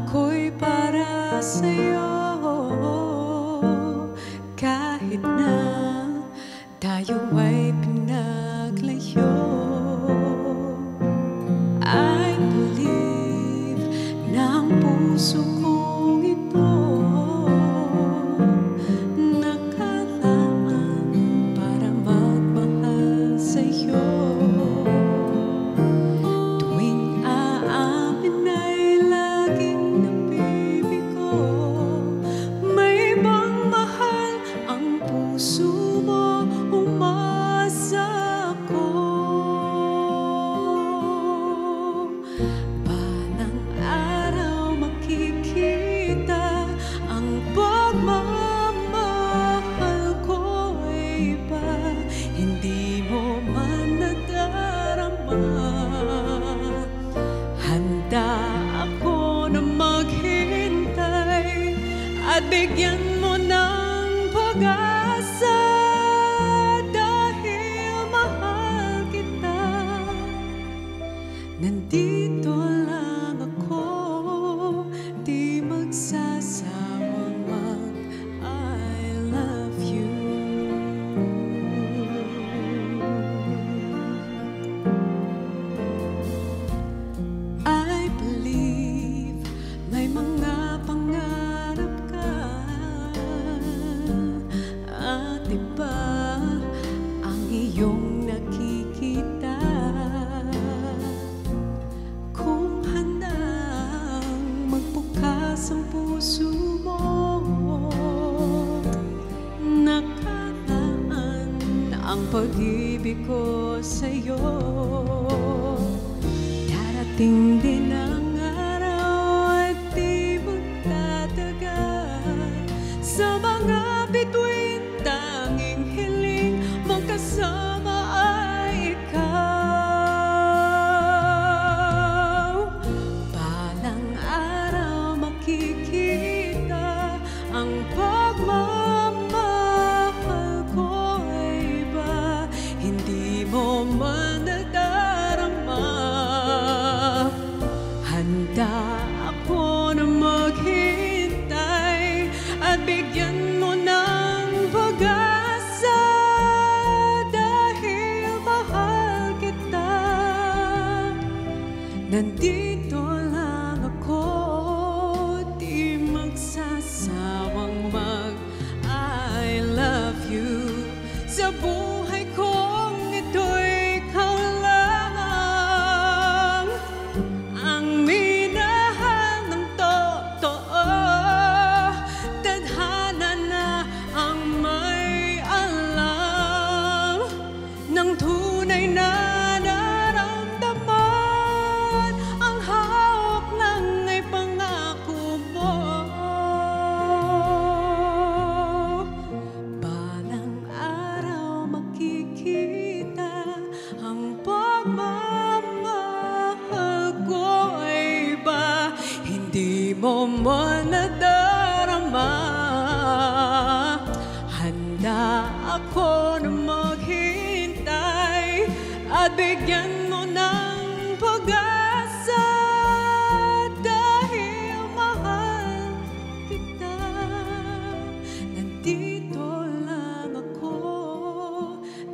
ako'y para sa'yo. Kahit na tayo ay pinaglayo, I believe na ang puso kong ito nakalaan para magmahal sa'yo. Tuwing aamin ay laging nabibigo, may ibang mahal ang puso mo, umasa ako. Balang araw makikita ang pagmamahal ko ay iba, hindi mo man nadarama. Handa ako na maghintay at bigyan mo ng pag-asa, dahil mahal kita. Nandito lang ako, di magsasawang mag-I love you. I believe may mga pangarap ka, at iba ang iyong nakikita. Kung handang magbukas ang puso mo, nakalaan ang pag-ibig ko sa'yo. Darating din ang araw at di magtatagal, sa mga bituin tanging hiling mong kasama ay ikaw. Balang araw makikita ang pagmamahal ko ay iba, hindi mo man nadarama. Handa ako na maghintay at bigyan mo ng pag-asa, dahil mahal kita. Nandito lang ako, di magsasawang mag-I love you. Sa buhay kong ito'y ikaw lang ang minahal ng totoo. Tadhana na ang may alam ng tunay na nararamdaman, ang hawak ng ay pangako mo. Balang araw makikita ang pagmamahal ko ay iba, hindi mo man nadarama. Handa ako na maghintay at bigyan mo ng pag-asa, dahil mahal kita. Nandito lang ako,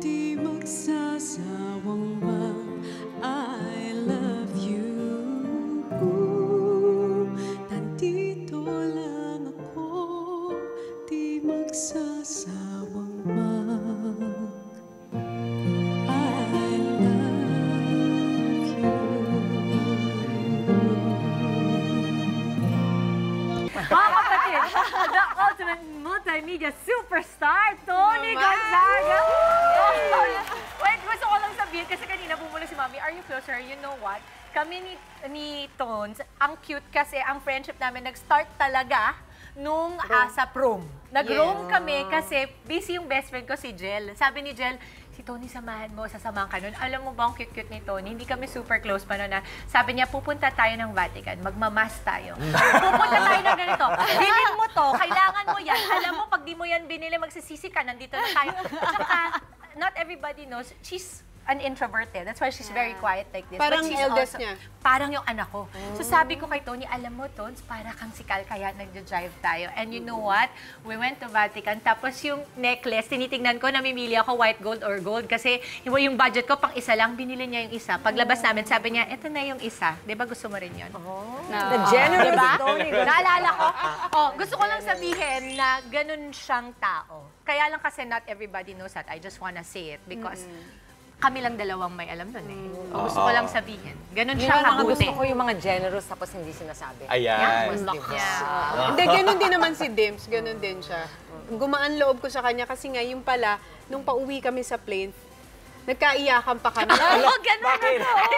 di magsasawang mag-I love you. Nandito lang ako, di magsasawang mag-I love you. Mga kapatid, the ultimate multimedia superstar, Tony Gonzaga. Wait, gusto ko lang sabihin, kasi kanina bumula si Mami, are you closer? You know what? Kami ni Tones, ang cute kasi ang friendship namin nag-start talaga nung sa prom. Nag-roam kami kasi busy yung best friend ko si Jel. Sabi ni Jel, si Tony samahan mo, sasamahan ka nun. Alam mo ba ang cute-cute ni Tony? Hindi kami super close pa nun na. Sabi niya, pupunta tayo ng Vatican, magmamas tayo. Pupunta tayo ng ganito. Bilhin mo to, kailangan mo yan. Alam mo, pag di mo yan binili, magsisisi ka, nandito na tayo. At saka, not everybody knows, she's an introvert eh. That's why she's very quiet like this. Parang But she's eldest also, niya. Parang yung anak ko. So sabi ko kay Tony, alam mo, Tons, para kang sikal kaya nagja-drive tayo. And you know what? We went to Vatican. Tapos yung necklace, tinitingnan ko, namimili ako white gold or gold. Kasi yung budget ko, pang isa lang, binili niya yung isa. Paglabas namin, sabi niya, eto na yung isa. Di ba gusto mo rin yun? The generous Diba? Tony. Naalala ko, gusto ko lang sabihin na ganun siyang tao. Kaya lang kasi not everybody knows that. I just wanna say it because kami lang dalawang may alam nun eh. Gusto ko lang sabihin. Ganun siya Mga kabuti. gusto ko yung mga generous tapos hindi sinasabi. Ayan. Hindi, ganun din naman si Dims. Ganun din siya. Gumaan loob ko sa kanya kasi nga yung pala, nung pauwi kami sa plane, nagkaiyakan pa kami. Oo, ganun ako.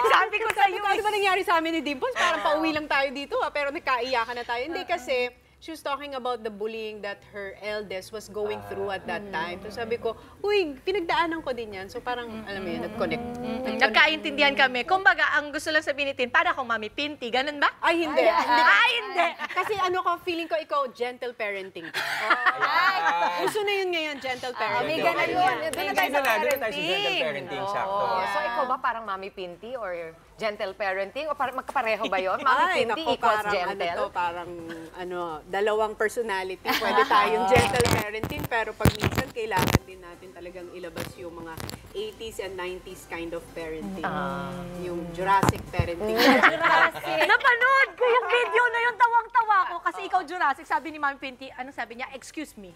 Sabi ko sa'yo. Ano ba nangyari sa amin ni Dimples? Parang pauwi lang tayo dito, pero nagkaiyakan na tayo. Hindi kasi, she was talking about the bullying that her eldest was going through at that time. So sabi ko, uy, pinagdaanan ko din yan. So parang, alam mo yun, nag-connect. Nagkaintindihan kami. Kumbaga, ang gusto lang sabihin ni Tin, para akong Mami Pinti. Ganun ba? Ay, hindi. Hindi. Kasi ano ko, feeling ko ikaw, gentle parenting. Uso na yun ngayon, gentle parenting. May ganun yun. Doon na tayo sa Doon na tayo sa parenting. gentle parenting, sakto. So ikaw ba parang Mami Pinti or gentle parenting? O parang magkapareho ba yun? Mami Pinti naku, equals parang gentle? Ano to, parang dalawang personality. Pwede tayong gentle parenting, pero pag minsan kailangan din natin talagang ilabas yung mga 80s and 90s kind of parenting. Yung Jurassic parenting. Napanood ko yung video na yung tawang-tawa ko. Kasi ikaw, Jurassic, sabi ni Mami Pinti, ano sabi niya? Excuse me.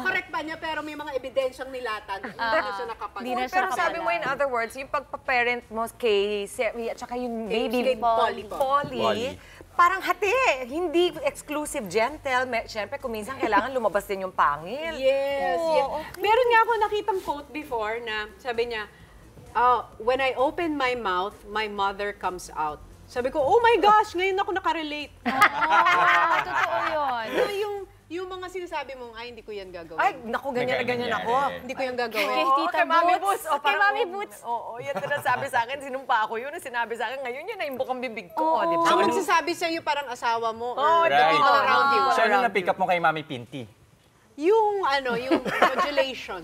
Correct pa niya, pero may mga ebidensyang nilatan. Hindi na siya nakapag- Hindi na siya Pero sabi mo, in other words, yung pagpa-parent mo kay Seri at saka yung baby kay Polly. Polly, parang hati. Hindi exclusive gentle. Siyempre, kung minsan kailangan lumabas din yung pangil. Yes, yes. Meron nga ako nakitang quote before na sabi niya, when I open my mouth, my mother comes out. Sabi ko, oh my gosh, ngayon ako nakarelate. Totoo yun. Yung mga sinasabi mong, ay, hindi ko yan gagawin. Ay, naku, ganyan na ganyan ako. Hindi ko yan gagawin. Kay Oo, Tita kay Mami Boots. Boots. O, Kay parang, Mami Boots. Oo, yan na sabi sa akin. Sinumpa ako yun. Sinabi sa akin, ngayon yun na yung bukang bibig ko. Di ba? Ang magsasabi sa'yo parang asawa mo Oh, or the right. people around you. So, ano na-pick up mo kay Mami Pinti? Yung modulation.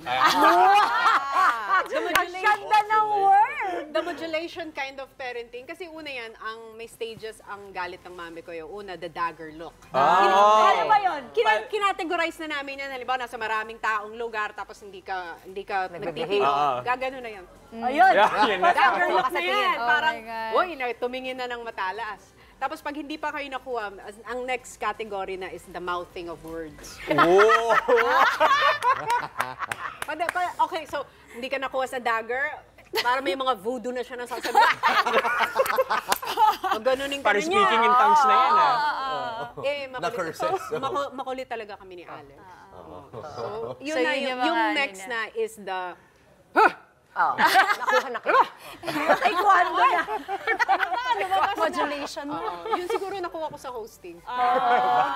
Ganda ng word! The modulation kind of parenting. Kasi una yan, ang may stages ang galit ng mami ko yung una, the dagger look. Ano ba yun? Kinategorize na namin yan. Halimbawa, nasa maraming taong lugar, tapos hindi ka nagtitipo. Gagano na yan. Ayun. Yun na. Dagger look na yan. Oh Parang, my God. uy, tumingin na ng matalas. Tapos pag hindi pa kayo nakuha, ang next category na is the mouthing of words. Oh! Okay, so hindi ka nakuha sa dagger, para may mga voodoo na siya nasasabihin. Ganunin ka Para na niya. speaking in tongues na yan, ah. Makulit. Makulit talaga kami ni Alex. So, yun So, na, yun yung yung mga next ano na is the... Nakuha na kayo. Ay, kwando na. Modulation. Yun siguro nakuha ko sa hosting.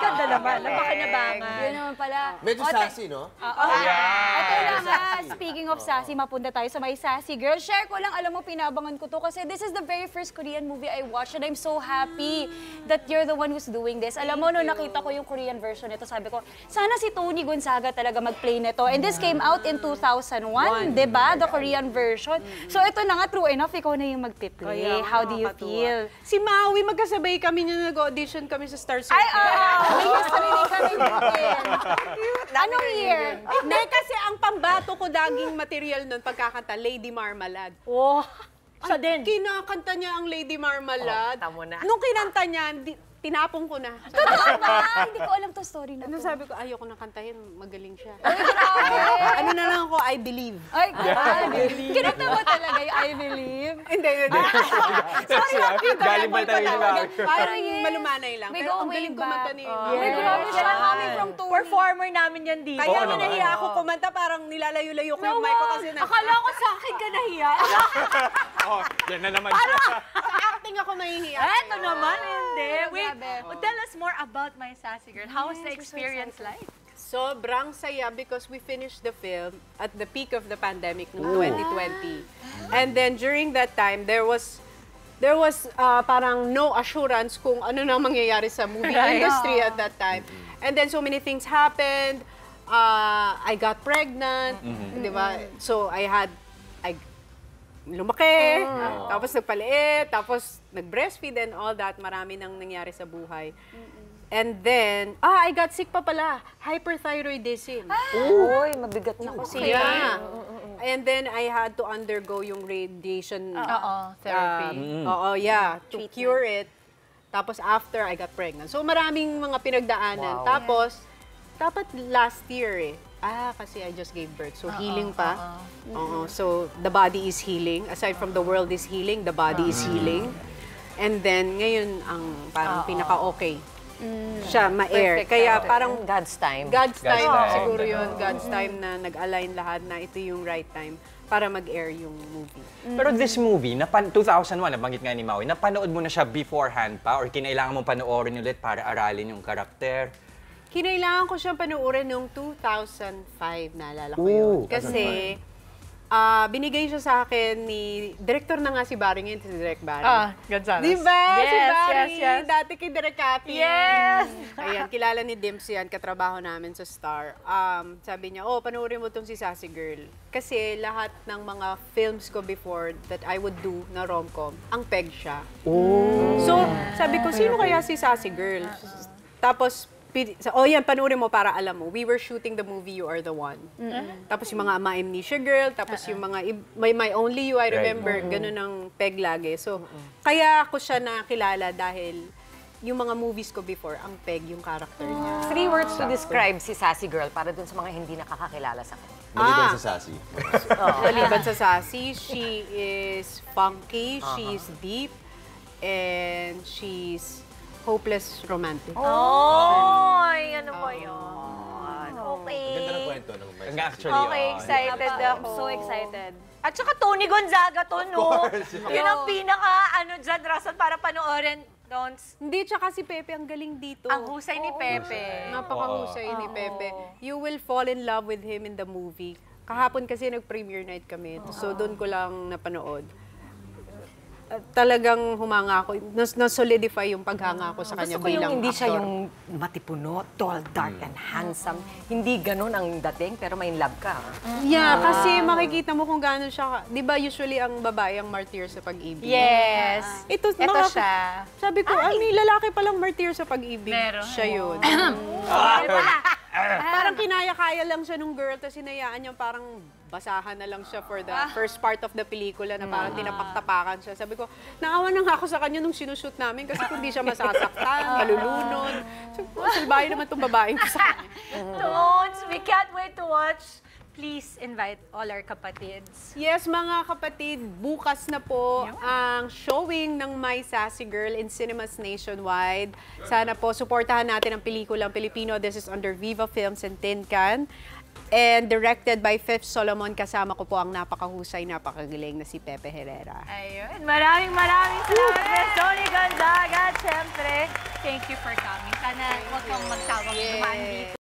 Ganda naman. Napakinabangan. Yun naman pala. Medyo sassy, no? Ito na nga, speaking of sassy, mapunta tayo sa may sassy girl. Share ko lang, alam mo, pinabangan ko to kasi this is the very first Korean movie I watched and I'm so happy that you're the one who's doing this. Alam mo, no, nakita ko yung Korean version nito, sabi ko, sana si Tony Gonzaga talaga mag-play nito. And this came out in 2001, di ba? The Korean version. So ito na nga, true enough, ikaw na yung mag-play. How do you feel? Si Maui, magkasabay kami na nag-audition kami sa Star Ay, Circle. may history din kami din. Anong year? Hindi, kasi ang pambato ko daging material nun pagkakanta, Lady Marmalade. Oh, siya din. Kinakanta niya ang Lady Marmalade. tamo na. Nung kinanta niya, tinapong ko na. Totoo ba? Hindi ko alam to story na Ano to. sabi ko, ayoko na kantahin, magaling siya. Ay, grabe. Ano na lang ako, I believe. Ay, grabe. Kinanta mo talaga yung I believe. Hindi, hindi. Galing ba tayo nila? Parang malumanay lang. May Pero go ang way galing back. kumanta ni Ay, grabe siya. Coming from Tony. Performer namin yan dito. Kaya Oo nga naman. nahiya ako kumanta, parang nilalayo-layo ko yung mic ko kasi Akala ko sa akin ka nahiya. Oh, yan na naman siya. acting ako nahihiya. Eto naman, hindi. Wait, grabe. tell us more about My Sassy Girl. How was the experience like? Sobrang saya because we finished the film at the peak of the pandemic noong 2020. And then during that time, there was parang no assurance kung ano na mangyayari sa movie industry at that time. And then so many things happened. I got pregnant, di ba? So I lumaki, tapos nagpaliit, tapos nag-breastfeed and all that. Marami nang nangyari sa buhay. And then, I got sick pa pala. Hyperthyroidism. Uy, mabigat na ko siya. Yeah. And then, I had to undergo yung radiation therapy. to cure it. Tapos after, I got pregnant. So, maraming mga pinagdaanan. Tapos, dapat last year kasi I just gave birth. So, healing pa. So, the body is healing. Aside from the world is healing, the body is healing. And then, ngayon, ang parang pinaka-okay. Siya, ma-air. Kaya parang God's time. God's time, time. siguro yun. God's time na nag-align lahat na ito yung right time para mag-air yung movie. Pero this movie, 2001, nabanggit nga ni Maui, napanood mo na siya beforehand pa or kinailangan mo panoorin ulit para aralin yung karakter? Kinailangan ko siyang panuorin noong 2005, naalala ko yun. Kasi binigay siya sa akin ni, director na nga si Barry ngayon, si Direk Barry. Gonzales. Diba? Si Yes, Barry, yes. dati kay Direk Cathy. Yes! Ayan, kilala ni Dims yan, katrabaho namin sa Star. Sabi niya, panoorin mo tong si Sassy Girl. Kasi lahat ng mga films ko before that I would do na rom-com, ang peg siya. So, sabi ko, sino kaya si Sassy Girl? Tapos, yan, panoorin mo para alam mo. We were shooting the movie You Are the One. Tapos yung mga My Amnesia Girl, tapos yung mga My Only You, I remember, ganun ang peg lagi. So, kaya ako siya nakilala dahil yung mga movies ko before, ang peg yung character niya. 3 words to describe si Sassy Girl para dun sa mga hindi nakakakilala sa kanya. Maliban sa Sassy. Maliban sa Sassy, she is funky, she's deep, and she's hopeless romantic. Ay, ano ba yun? Okay. Ganda ng kwento. Actually, Okay, excited ako. I'm so excited. At saka Tony Gonzaga to, no? Yun ang pinaka, dyan, Rason, para panoorin. Hindi, tsaka si Pepe, ang galing dito. Ang husay ni Pepe. Napakahusay ni Pepe. You will fall in love with him in the movie. Kahapon kasi nag-premiere night kami. So, doon ko lang napanood. Talagang humanga ako. Na-solidify yung paghanga ko sa kanya Gusto ko bilang yung hindi siya actor. yung matipuno, tall, dark, and handsome. Hindi ganun ang dating, pero may love ka. Yeah, kasi makikita mo kung gaano siya. Di ba usually ang babae ang martyr sa pag-ibig? Yes. Ito siya. Sabi ko, may lalaki palang martyr sa pag-ibig. Meron. Siya yun. Parang kinaya-kaya lang siya nung girl, tapos hinayaan niya parang basahan na lang siya for the first part of the pelikula na parang tinapak-tapakan siya. Sabi ko, naawa na nga ako sa kanya nung sinushoot namin kasi kung di siya masasaktan, malulunod. Sabi ko, salbahe naman itong babaeng ko sa kanya. Tones, we can't wait to watch. Please invite all our kapatids. Yes, mga kapatid, bukas na po ang showing ng My Sassy Girl in cinemas nationwide. Sana po, suportahan natin ang pelikulang Pilipino. This is under Viva Films and Tin Can. And directed by Fifth Solomon. Kasama ko po ang napakahusay, napakagaling na si Pepe Herrera. Ayun. Maraming salamat, Miss Tony Gonzaga. At syempre, thank you for coming. Sana huwag kang magsawang dumaan dito.